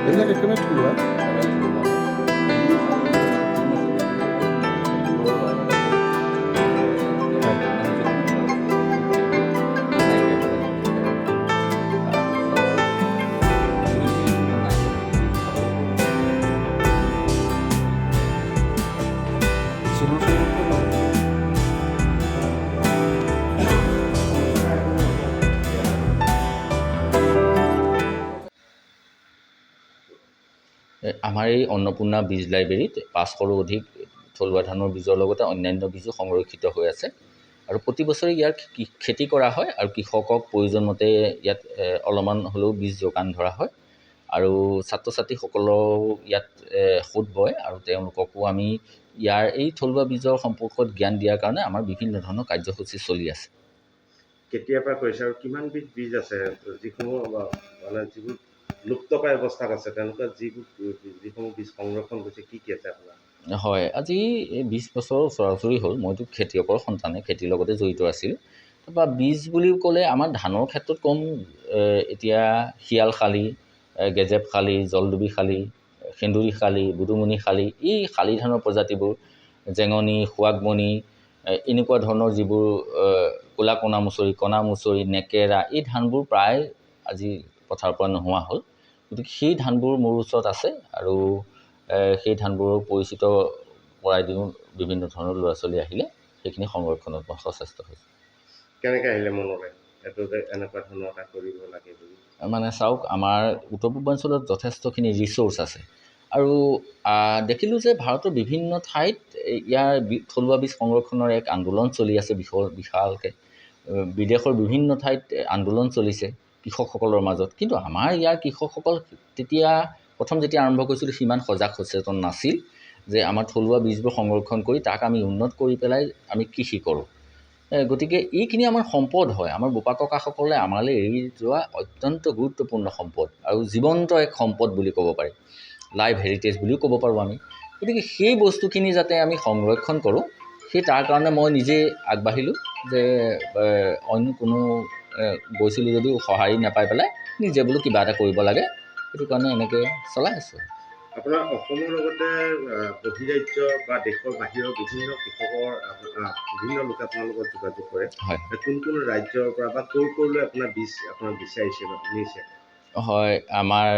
এইবিলাক একেবাৰে থলুৱা। আমাৰ এই অন্নপূৰ্ণা বীজ লাইব্ৰেৰীত 500ৰো অধিক থলুৱা ধানৰ বীজৰ লগতে অন্যান্য বীজো সংৰক্ষিত হৈ আছে আৰু প্ৰতি বছৰে ইয়াৰ খেতি কৰা হয় আৰু কৃষকক প্ৰয়োজন মতে ইয়াত অলপমান হ'লেও বীজ যোগান ধৰা হয় আৰু ছাত্ৰ ছাত্ৰীসকলেও ইয়াত সোঁত বয় আৰু তেওঁলোককো আমি ইয়াৰ এই থলুৱা বীজৰ সম্পৰ্কত জ্ঞান দিয়াৰ কাৰণে আমাৰ বিভিন্ন ধৰণৰ কাৰ্যসূচী চলি আছে। কেতিয়াৰ পৰা কৰিছে আৰু কিমান বিধ বীজ আছে যিসমূহ মানে যিবোৰ লুপ্তপ্ৰায় অৱস্থাত আছে তেওঁলোকে যিসমূহ বীজ সংৰক্ষণ কৰিছে কি আছে আপোনাৰ? হয়, আজি 20 বছৰৰ ওচৰা-ওচৰি হ'ল মইতো খেতিয়কৰ সন্তানে খেতিৰ লগতে জড়িত আছিল। তাৰপৰা বীজ বুলি ক'লে আমাৰ ধানৰ ক্ষেত্ৰত কম এতিয়া শিয়াল শালি, গেজেপ শালি, জলডুবি শালি, সেন্দুৰী শালি, বুদুমণি শালি, এই শালি ধানৰ প্ৰজাতিবোৰ জেঙনি, সোৱাগমণি এনেকুৱা ধৰণৰ যিবোৰ ক'লা কণা মুচৰি, নেকেৰা এই ধানবোৰ প্ৰায় আজি পথাৰৰ পৰা নোহোৱা হ'ল। গতিকে সেই ধানবোৰ মোৰ ওচৰত আছে আৰু সেই ধানবোৰৰ পৰিচিত কৰাই দিওঁ বিভিন্ন ধৰণৰ ল'ৰা ছোৱালী আহিলে সেইখিনি সংৰক্ষণত মই সচেষ্ট হৈছোঁ। কেনেকৈ আহিলে মনলৈ এইটো যে এনেকুৱা ধৰণৰ এটা কৰিব লাগে বুলি? মানে চাওক, আমাৰ উত্তৰ পূৰ্বাঞ্চলত যথেষ্টখিনি ৰিচ'ৰ্চ আছে আৰু দেখিলোঁ যে ভাৰতৰ বিভিন্ন ঠাইত ইয়াৰ থলুৱা বীজ সংৰক্ষণৰ এক আন্দোলন চলি আছে বিশালকৈ। বিদেশৰ বিভিন্ন ঠাইত আন্দোলন চলিছে কৃষকসকলৰ মাজত, কিন্তু আমাৰ ইয়াৰ কৃষকসকল তেতিয়া প্ৰথম যেতিয়া আৰম্ভ কৰিছিলোঁ সিমান সজাগ সচেতন নাছিল যে আমাৰ থলুৱা বীজবোৰ সংৰক্ষণ কৰি তাক আমি উন্নত কৰি পেলাই আমি কৃষি কৰোঁ। গতিকে এইখিনি আমাৰ সম্পদ হয়, আমাৰ বোপা ককাসকলে আমালৈ এৰি যোৱা অত্যন্ত গুৰুত্বপূৰ্ণ সম্পদ আৰু জীৱন্ত এক সম্পদ বুলি ক'ব পাৰি, লাইভ হেৰিটেজ বুলিও ক'ব পাৰোঁ আমি। গতিকে সেই বস্তুখিনি যাতে আমি সংৰক্ষণ কৰোঁ সেই তাৰ কাৰণে মই নিজে আগবাঢ়িলোঁ যে অন্য কোনো গৈছিলোঁ যদিও সঁহাৰি নাপাই পেলাই নিজে বোলো কিবা এটা কৰিব লাগে, সেইটো কাৰণে এনেকৈ চলাই আছোঁ। আপোনাৰ অসমৰ লগতে বহিৰাজ্য বা দেশৰ বাহিৰৰ বিভিন্ন কৃষকৰ বিভিন্ন লোকে আপোনাৰ লগত যোগাযোগ কৰে। হয়, কোন কোন ৰাজ্যৰ পৰা বা ক'লৈ আপোনাৰ বীজ আপোনাৰ বিচাৰিছে বা নিছে? হয়, আমাৰ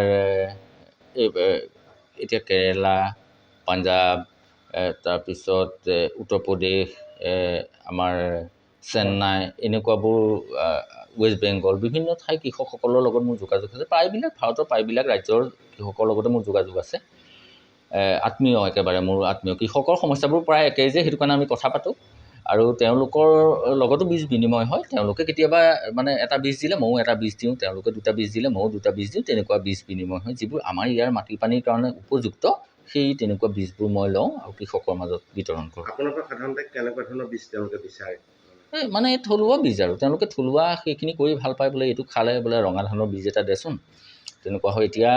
এতিয়া কেৰেলা, পাঞ্জাৱ, তাৰপিছত উত্তৰ প্ৰদেশ, আমাৰ চেন্নাই এনেকুৱাবোৰ ৱেষ্ট বেংগল বিভিন্ন ঠাই কৃষকসকলৰ লগত মোৰ যোগাযোগ আছে। প্ৰায়বিলাক ভাৰতৰ প্ৰায়বিলাক ৰাজ্যৰ কৃষকৰ লগতে মোৰ যোগাযোগ আছে। আত্মীয়, একেবাৰে মোৰ আত্মীয় কৃষকৰ সমস্যাবোৰ প্ৰায় একেই যে সেইটো কাৰণে আমি কথা পাতোঁ আৰু তেওঁলোকৰ লগতো বীজ বিনিময় হয়। তেওঁলোকে কেতিয়াবা মানে এটা বীজ দিলে ময়ো এটা বীজ দিওঁ, তেওঁলোকে দুটা বীজ দিলে ময়ো দুটা বীজ দিওঁ, তেনেকুৱা বীজ বিনিময় হয়। যিবোৰ আমাৰ ইয়াৰ মাটি পানীৰ কাৰণে উপযুক্ত সেই তেনেকুৱা বীজবোৰ মই লওঁ আৰু কৃষকৰ মাজত বিতৰণ কৰোঁ। আপোনাৰ পৰা সাধাৰণতে কেনেকুৱা ধৰণৰ বীজ তেওঁলোকে বিচাৰে? মানে থলুৱা বীজ আৰু তেওঁলোকে থলুৱা সেইখিনি কৰি ভাল পায়, বোলে এইটো খালে বোলে ৰঙা ধানৰ বীজ এটা দেচোন, তেনেকুৱা হয়। এতিয়া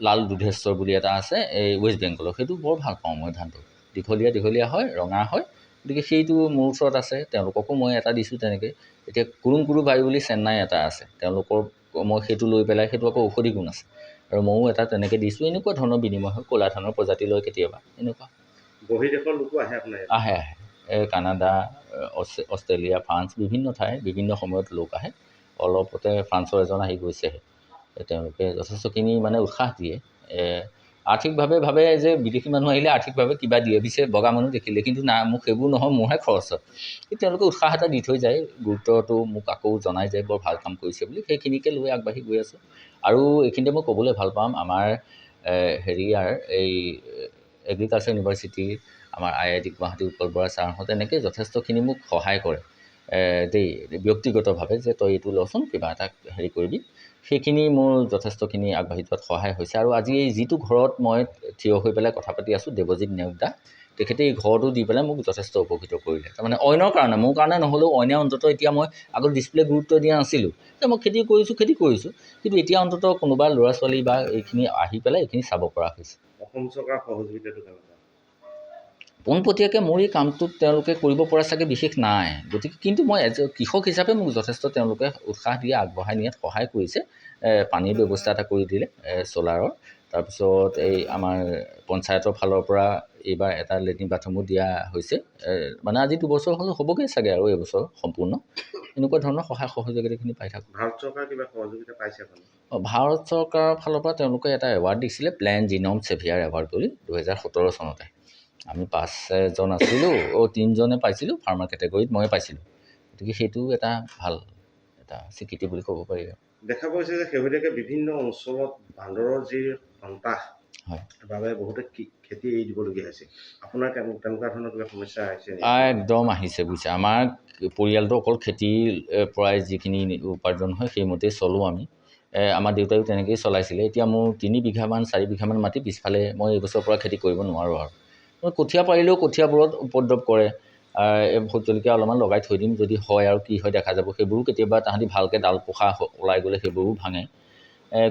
লাল দুধেশ্বৰ বুলি এটা আছে এই ৱেষ্ট বেংগলৰ, সেইটো বৰ ভাল পাওঁ মই ধানটো, দীঘলীয়া হয়, ৰঙা হয়। গতিকে সেইটো মোৰ ওচৰত আছে, তেওঁলোককো মই এটা দিছোঁ তেনেকৈ। এতিয়া কুৰুম বাই বুলি চেন্নাই এটা আছে, তেওঁলোকৰ মই সেইটো লৈ পেলাই, সেইটো আকৌ ঔষধি গুণ আছে আৰু ময়ো এটা তেনেকৈ দিছোঁ। এনেকুৱা ধৰণৰ বিনিময় হয়, ক'লা ধানৰ প্ৰজাতি লৈ কেতিয়াবা এনেকুৱা। বহিৰ্দেশৰ লোকো আহে আপোনাৰ? আহে কানাডা, অষ্ট্ৰেলিয়া, ফ্ৰান্স বিভিন্ন ঠাই বিভিন্ন সময়ত লোক আহে। অলপতে ফ্ৰান্সৰ এজন আহি গৈছেহে। তেওঁলোকে যথেষ্টখিনি মানে উৎসাহ দিয়ে, আৰ্থিকভাৱে ভাবে যে বিদেশী মানুহ আহিলে আৰ্থিকভাৱে কিবা দিয়ে, পিছে বগা মানুহ দেখিলে, কিন্তু না মোক সেইবোৰ নহয়, মোৰহে খৰচ হয়। কিন্তু তেওঁলোকে উৎসাহ এটা দি থৈ যায়, গুৰুত্বটো মোক আকৌ জনাই যায় বৰ ভাল কাম কৰিছে বুলি, সেইখিনিকে লৈ আগবাঢ়ি গৈ আছোঁ। আৰু এইখিনিতে মই ক'বলৈ ভাল পাম, আমাৰ হেৰিয়াৰ এই এগ্ৰিকালচাৰ ইউনিভাৰ্চিটিৰ আমাৰ IIT গুৱাহাটী উৎপল বৰা ছাৰহঁতে এনেকৈ যথেষ্টখিনি মোক সহায় কৰে দেই, ব্যক্তিগতভাৱে যে তই এইটো লচোন কিবা এটা হেৰি কৰিবি, সেইখিনি মোৰ যথেষ্টখিনি আগবাঢ়ি যোৱাত সহায় হৈছে। আৰু আজি এই যিটো ঘৰত মই থিয় হৈ পেলাই কথা পাতি আছোঁ, দেৱজিৎ নেওগদা তেখেতে এই ঘৰটো দি পেলাই মোক যথেষ্ট উপকৃত কৰিলে। তাৰমানে অন্যৰ কাৰণে, মোৰ কাৰণে নহ'লেও অন্য অন্ততঃ এতিয়া মই আগত ডিছপ্লে গুৰুত্ব দিয়া নাছিলোঁ যে মই খেতি কৰিছোঁ, কিন্তু এতিয়া অন্ততঃ কোনোবা ল'ৰা ছোৱালী বা এইখিনি আহি পেলাই এইখিনি চাব পৰা হৈছে। অসম চৰকাৰৰ সহযোগিতাটো কেনেকুৱা? পোনপটীয়াকৈ মোৰ এই কামটোত তেওঁলোকে কৰিব পৰা চাগে বিশেষ নাই, গতিকে কিন্তু মই কৃষক হিচাপে মোক যথেষ্ট তেওঁলোকে উৎসাহ দিয়ে, আগবঢ়াই নিয়াত সহায় কৰিছে পানীৰ ব্যৱস্থা এটা কৰি দিলে চ'লাৰৰ। তাৰপিছত এই আমাৰ পঞ্চায়তৰ ফালৰ পৰা এইবাৰ এটা লেট্ৰিন বাথৰুমো দিয়া হৈছে। মানে আজি 2 বছৰ হ'বগৈ চাগে আৰু এইবছৰ সম্পূৰ্ণ। এনেকুৱা ধৰণৰ সহায় সহযোগিতাখিনি পাই থাকোঁ। ভাৰত চৰকাৰ কিবা সহযোগিতা পাইছে আপুনি? ভাৰত চৰকাৰৰ ফালৰ পৰা তেওঁলোকে এটা এৱাৰ্ড দিছিলে, প্লেন জিন'ম ছেভিয়াৰ এৱাৰ্ড বুলি 2017 চনতে। আমি 5জন আছিলোঁ, 3জনে পাইছিলোঁ, ফাৰ্মাৰ কেটেগৰীত মই পাইছিলোঁ। গতিকে সেইটো এটা ভাল এটা স্বীকৃতি বুলি ক'ব পাৰি। দেখা গৈছে যে শেহতীয়াকৈ বিভিন্ন অঞ্চলত বান্দৰৰ যি সন্ত্ৰাস হয়, বাবে বহুতে খেতি এৰি দিবলগীয়া হৈছে। আপোনাৰ তেনেকুৱা ধৰণৰ কিবা সমস্যা আহিছে নেকি? একদম আহিছে বুজিছে। আমাৰ পৰিয়ালটো অকল খেতিৰ পৰাই যিখিনি উপাৰ্জন হয় সেইমতেই চলোঁ আমি। আমাৰ দেউতাইও তেনেকৈয়ে চলাইছিলে। এতিয়া মোৰ 3 বিঘামান 4 বিঘামান মাটি পিছফালে মই এইবছৰৰ পৰা খেতি কৰিব নোৱাৰোঁ আৰু। কঠীয়া পাৰিলেও কঠীয়াবোৰত উপদ্ৰৱ কৰে। ভোট জলকীয়া অলপমান লগাই থৈ দিম, যদি হয় আৰু কি হয় দেখা যাব। সেইবোৰো কেতিয়াবা তাহাঁতি ভালকৈ ডাল পোখা ওলাই গ'লে সেইবোৰো ভাঙে।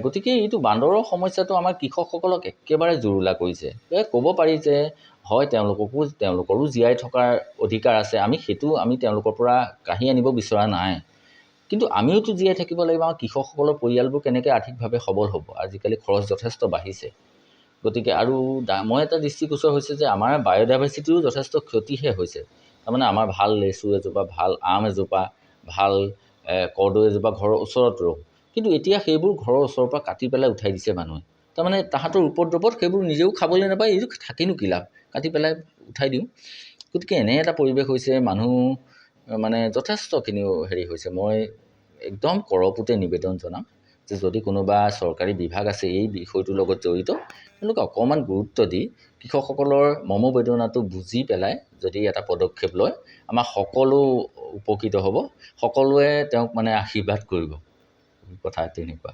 গতিকে এইটো বান্দৰৰ সমস্যাটো আমাৰ কৃষকসকলক একেবাৰে জুৰুলা কৰিছে। ক'ব পাৰি যে হয় তেওঁলোকৰো জীয়াই থকাৰ অধিকাৰ আছে, আমি তেওঁলোকৰ পৰা কাঢ়ি আনিব বিচৰা নাই। কিন্তু আমিওতো জীয়াই থাকিব লাগিব। আমাৰ কৃষকসকলৰ পৰিয়ালবোৰ কেনেকৈ আৰ্থিকভাৱে সবল হ'ব? আজিকালি খৰচ যথেষ্ট বাঢ়িছে। গতিকে আৰু মই এটা দৃষ্টিগোচৰ হৈছে যে আমাৰ বায়'ডাইভাৰ্চিটিৰো যথেষ্ট ক্ষতিহে হৈছে। তাৰমানে আমাৰ ভাল লেচু এজোপা, ভাল আম এজোপা, ভাল কৰ্দৈ এজোপা ঘৰৰ ওচৰত ৰোওঁ, কিন্তু এতিয়া সেইবোৰ ঘৰৰ ওচৰৰ পৰা কাটি পেলাই উঠাই দিছে মানুহে। তাৰমানে তাহাঁতৰ উপদ্ৰৱত সেইবোৰ নিজেও খাবলৈ নাপায়, এইটো থাকিনো কি লাভ, কাটি পেলাই উঠাই দিওঁ। গতিকে এনে এটা পৰিৱেশ হৈছে, মানুহ মানে যথেষ্টখিনি হেৰি হৈছে। মই একদম কৰপূতে নিবেদন জনাম যে যদি কোনোবা চৰকাৰী বিভাগ আছে এই বিষয়টোৰ লগত জড়িত, তেওঁলোকে অকণমান গুৰুত্ব দি কৃষকসকলৰ মনোবেদনাটো বুজি পেলাই যদি এটা পদক্ষেপ লয়, আমাৰ সকলো উপকৃত হ'ব। সকলোৱে তেওঁক মানে আশীৰ্বাদ কৰিব। কথা তেনেকুৱা।